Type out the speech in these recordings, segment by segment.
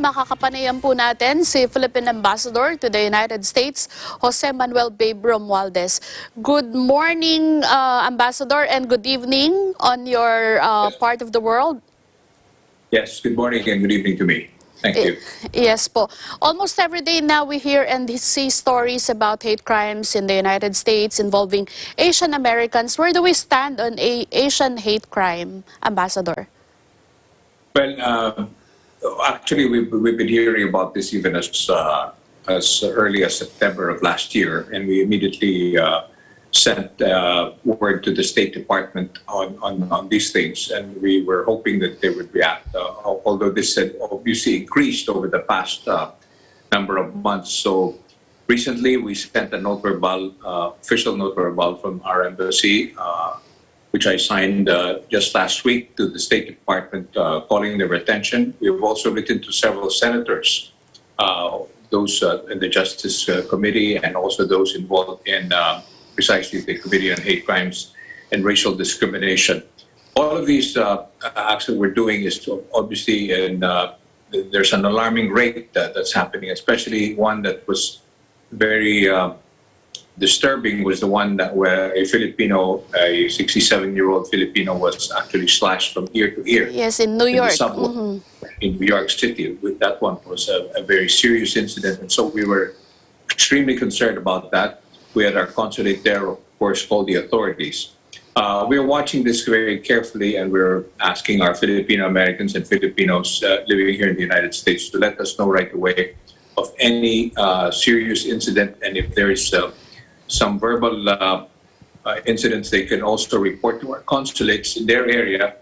Makakapanayan po natin si Philippine Ambassador to the United States, Jose Manuel Romualdez. Good morning, Ambassador, and good evening on your part of the world. Yes, good morning and good evening to me. Thank you. Yes po. Almost every day now we hear and see stories about hate crimes in the United States involving Asian Americans. Where do we stand on Asian hate crime, Ambassador? Well, actually, we've been hearing about this even as early as September of last year, and we immediately sent word to the State Department on these things, and we were hoping that they would react, although this had obviously increased over the past number of months. So recently we sent a note verbal, official note verbal from our embassy, which I signed just last week to the State Department, calling their attention. We've also written to several senators, those in the Justice Committee, and also those involved in precisely the Committee on Hate Crimes and Racial Discrimination. All of these acts that we're doing is to obviously, and there's an alarming rate that's happening, especially one that was very disturbing was the one that where a Filipino, a 67-year-old Filipino, was actually slashed from ear to ear. Yes, in New York. In New York City. That one was a very serious incident, and so we were extremely concerned about that. We had our consulate there, of course, called the authorities. We're watching this very carefully, and we're asking our Filipino Americans and Filipinos living here in the United States to let us know right away of any serious incident, and if there is some verbal incidents, they can also report to our consulates in their area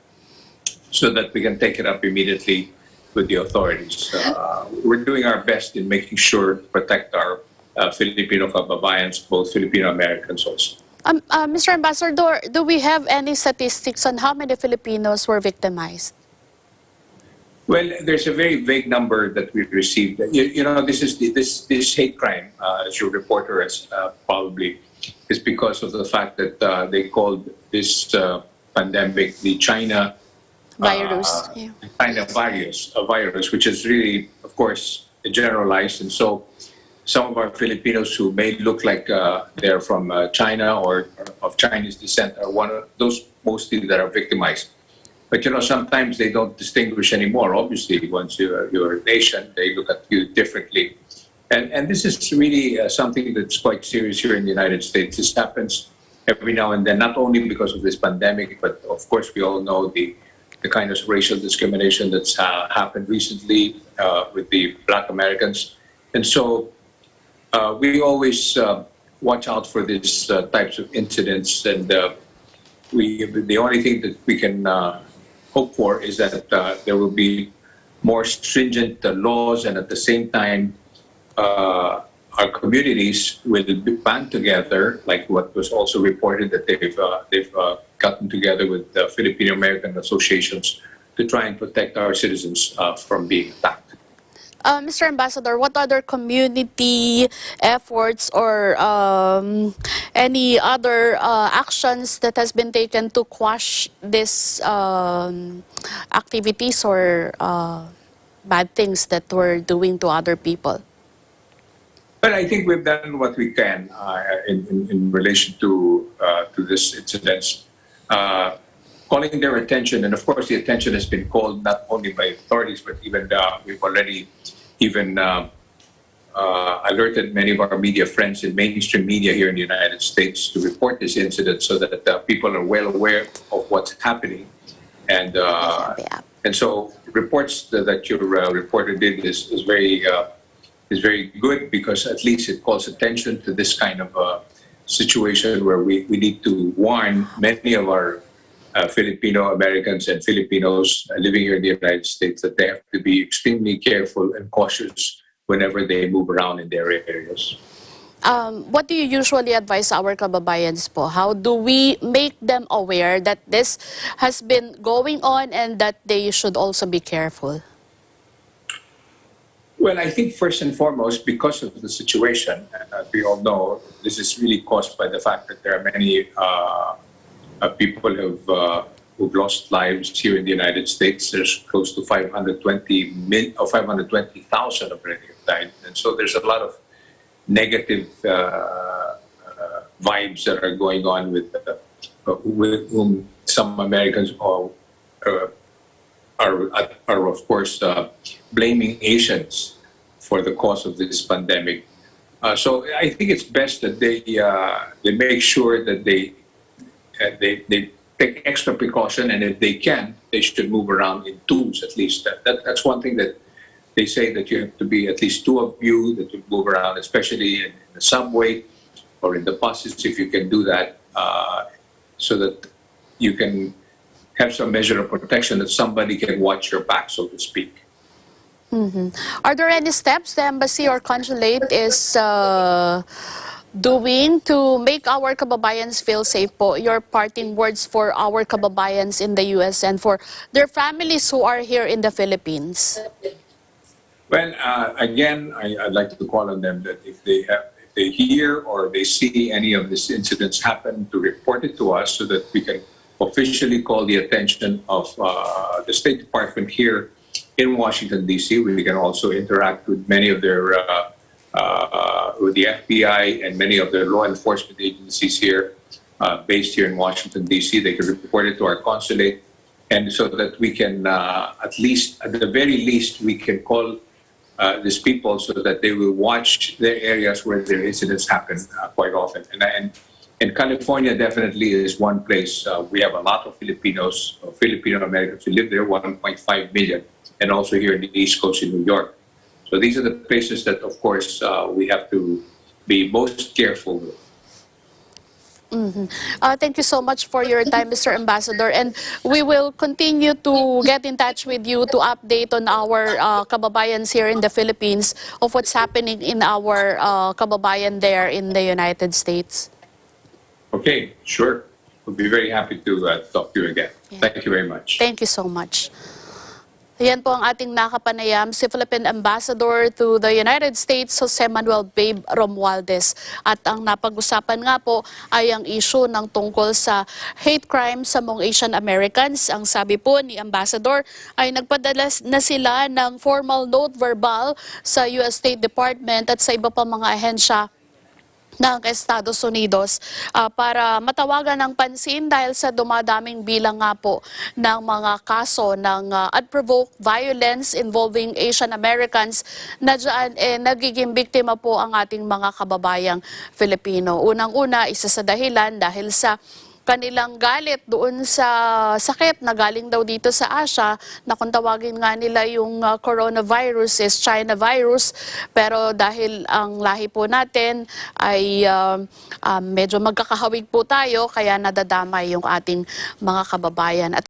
so that we can take it up immediately with the authorities. We're doing our best in making sure to protect our Filipino kababayans, both Filipino Americans also. Mr. Ambassador, do we have any statistics on how many Filipinos were victimized? Well, there's a very vague number that we've received. You know, this hate crime, as your reporter has probably, is because of the fact that they called this pandemic the China Virus. China virus, which is really, of course, generalized. And so some of our Filipinos who may look like they're from China or of Chinese descent are one of those mostly that are victimized. But, you know, sometimes they don't distinguish anymore. Obviously, once you're a nation, they look at you differently. And this is really something that's quite serious here in the United States. This happens every now and then, not only because of this pandemic, but of course we all know the kind of racial discrimination that's happened recently with the Black Americans. And so we always watch out for these types of incidents. And the only thing that we can hope for is that there will be more stringent laws, and at the same time our communities will band together, like what was also reported that they've gotten together with the Filipino American associations to try and protect our citizens from being attacked. Mr. Ambassador, what other community efforts or any other actions that has been taken to quash these activities or bad things that we're doing to other people? Well, I think we've done what we can in relation to this incidents, calling their attention, and of course the attention has been called not only by authorities, but even we've already alerted many of our media friends in mainstream media here in the United States to report this incident so that people are well aware of what's happening. And so reports that your reporter did is very good, because at least it calls attention to this kind of situation where we need to warn many of our Filipino Americans and Filipinos living here in the United States that they have to be extremely careful and cautious whenever they move around in their areas. What do you usually advise our kababayans po? How do we make them aware that this has been going on and that they should also be careful? Well, I think first and foremost, because of the situation, and as we all know, this is really caused by the fact that there are many people who've who've lost lives here in the United States. There's close to 520,000 already have died. And so there's a lot of negative vibes that are going on with whom some Americans are of course blaming Asians for the cause of this pandemic. So I think it's best that they make sure that they take extra precaution, and if they can, they should move around in twos at least. That's one thing that they say, that you have to be at least two of you that you move around, especially in the subway or in the buses, if you can do that, so that you can have some measure of protection, that somebody can watch your back, so to speak. Are there any steps the embassy or consulate is doing to make our kababayans feel safe po? Your parting words for our kababayans in the US and for their families who are here in the Philippines. Well, again, I'd like to call on them that if they hear or they see any of these incidents happen, to report it to us so that we can officially call the attention of the State Department here in Washington, D.C. We can also interact with many of their, with the FBI and many of their law enforcement agencies here, based here in Washington, D.C. They can report it to our consulate, and so that we can, at the very least, we can call these people so that they will watch their areas where their incidents happen quite often. And California definitely is one place. We have a lot of Filipinos, Filipino Americans who live there, 1.5 million, and also here in the East Coast in New York. So these are the places that, of course, we have to be most careful with. Thank you so much for your time, Mr. Ambassador, and we will continue to get in touch with you to update on our kababayans here in the Philippines of what's happening in our kababayan there in the United States. Okay, sure. We'll be very happy to talk to you again. Yeah. Thank you very much. Thank you so much. Ayan po ang ating nakapanayam, si Philippine Ambassador to the United States, Jose Manuel Romualdez. At ang napag-usapan nga po ay ang issue ng tungkol sa hate crime sa mga Asian Americans. Ang sabi po ni Ambassador ay nagpadala na sila ng formal note verbal sa US State Department at sa iba pa mga ahensya ng Estados Unidos para matawagan ng pansin dahil sa dumadaming bilang nga po ng mga kaso ng unprovoked violence involving Asian Americans na dyan nagiging biktima po ang ating mga kababayang Filipino. Unang-una, isa sa dahilan dahil sa kanilang galit doon sa sakit na galing daw dito sa Asia, na kung tawagin nga nila yung coronavirus is China virus, pero dahil ang lahi po natin ay medyo magkakahawig po tayo, kaya nadadamay yung ating mga kababayan. At